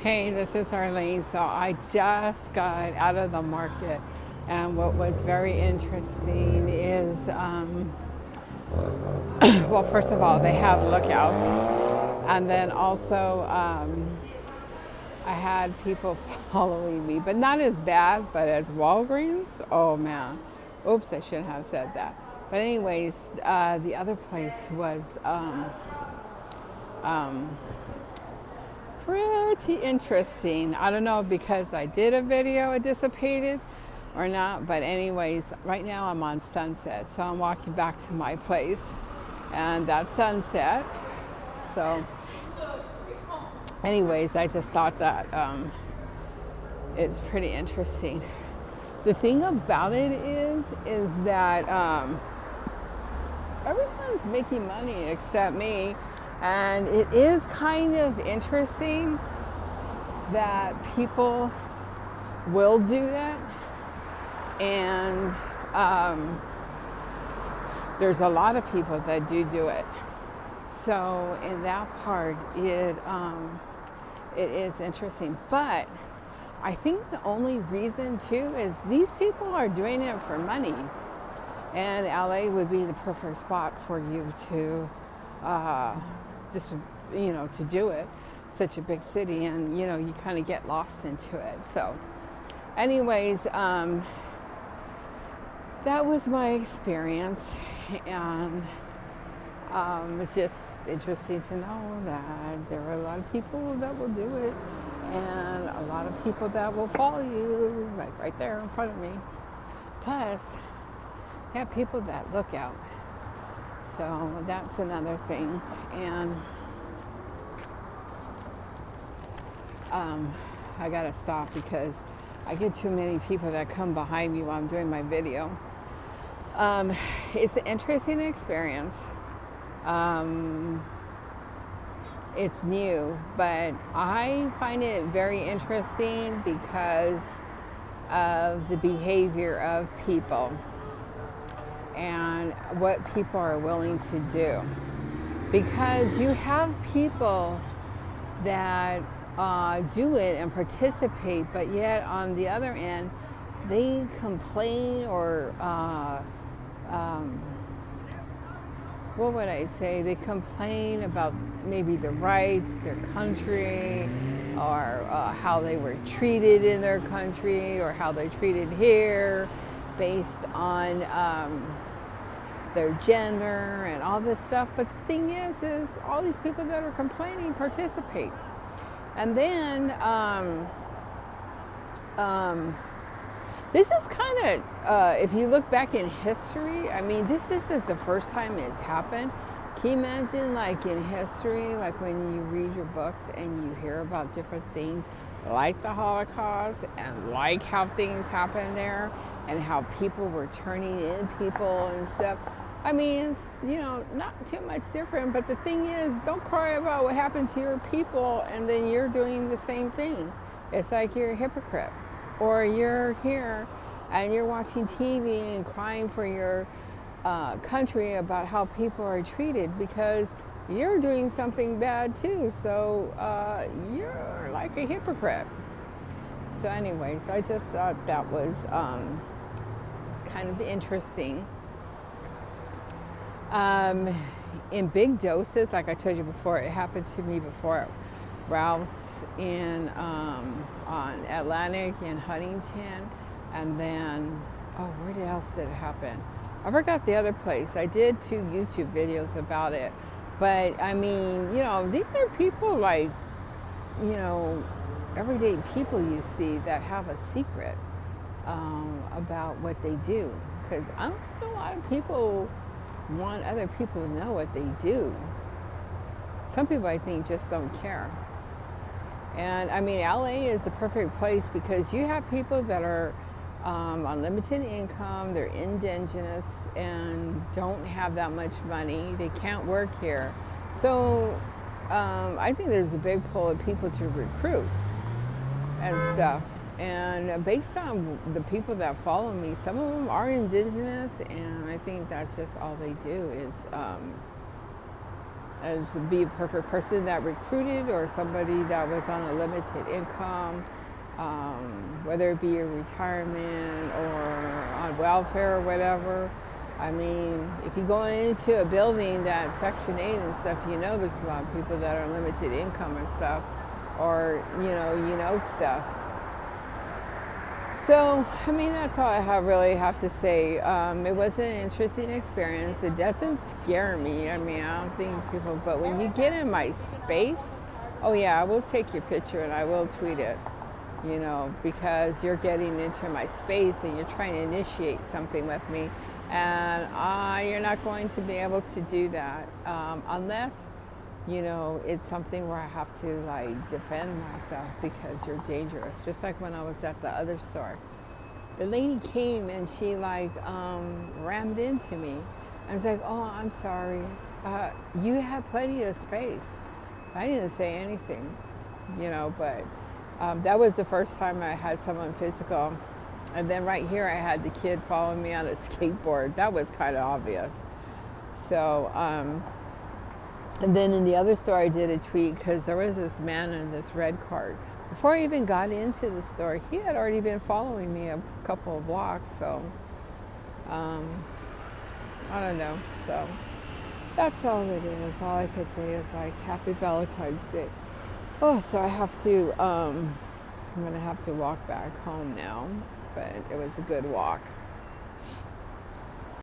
Hey, this is Arlene. So I just got out of the market, and what was very interesting is, well, first of all, they have lookouts, and then also I had people following me, but not as bad, but as Walgreens. Oh man, oops, I shouldn't have said that. But anyways, the other place was pretty interesting. I don't know because I did a video, it dissipated or not. But anyways, right now I'm on Sunset. So I'm walking back to my place and that's Sunset. So anyways, I just thought that it's pretty interesting. The thing about it is that everyone's making money except me. And it is kind of interesting that people will do that. And there's a lot of people that do it. So in that part, it is interesting. But I think the only reason too is these people are doing it for money. And LA would be the perfect spot for you to just, to do it. Such a big city, and you kind of get lost into it. So anyways, that was my experience, and it's just interesting to know that there are a lot of people that will do it, and a lot of people that will follow you, like right there in front of me. Plus, you have people that look out. So that's another thing. And I gotta stop because I get too many people that come behind me while I'm doing my video. It's an interesting experience. It's new, but I find it very interesting because of the behavior of people and what people are willing to do. Because you have people that do it and participate, but yet on the other end, they complain or what would I say? They complain about maybe their rights, their country, or how they were treated in their country, or how they're treated here, based on their gender and all this stuff. But the thing is all these people that are complaining participate. And then this is kind of, if you look back in history, I mean, this isn't the first time it's happened. Can you imagine, like in history, like when you read your books and you hear about different things, like the Holocaust, and like how things happened there, and how people were turning in people and stuff. I mean, it's, not too much different, but the thing is, don't cry about what happened to your people and then you're doing the same thing. It's like you're a hypocrite. Or you're here and you're watching TV and crying for your country about how people are treated because you're doing something bad too. So you're like a hypocrite. So anyways, I just thought that was it's kind of interesting. In big doses, like I told you before, it happened to me before at Ralph's in on Atlantic in Huntington, and then where else did it happen? I forgot the other place. I did 2 YouTube videos about it, but I mean, these are people like, everyday people you see that have a secret about what they do. Because I don't think a lot of people want other people to know what they do. Some people, I think, just don't care. And I mean, LA is the perfect place because you have people that are on limited income, they're indigenous and don't have that much money. They can't work here. So I think there's a big pull of people to recruit and stuff. And based on the people that follow me, some of them are indigenous, and I think that's just all they do is as be a perfect person that recruited or somebody that was on a limited income, whether it be a retirement or on welfare or whatever. I mean, if you go into a building that's Section 8 and stuff, you know there's a lot of people that are limited income and stuff, or you know stuff. So, I mean, that's all I really have to say. It was an interesting experience. It doesn't scare me. I mean, I don't think people, but when you get in my space, oh yeah, I will take your picture and I will tweet it, because you're getting into my space and you're trying to initiate something with me. And you're not going to be able to do that unless, it's something where I have to like defend myself because you're dangerous. Just like when I was at the other store. The lady came and she rammed into me. I was like, oh, I'm sorry. You had plenty of space. I didn't say anything, but that was the first time I had someone physical. And then right here I had the kid following me on a skateboard. That was kind of obvious. So, and then in the other store I did a tweet because there was this man in this red cart. Before I even got into the store, he had already been following me a couple of blocks. So, I don't know. So, that's all it is. All I could say is like, Happy Valentine's Day. Oh, so I have to, I'm going to have to walk back home now. But it was a good walk.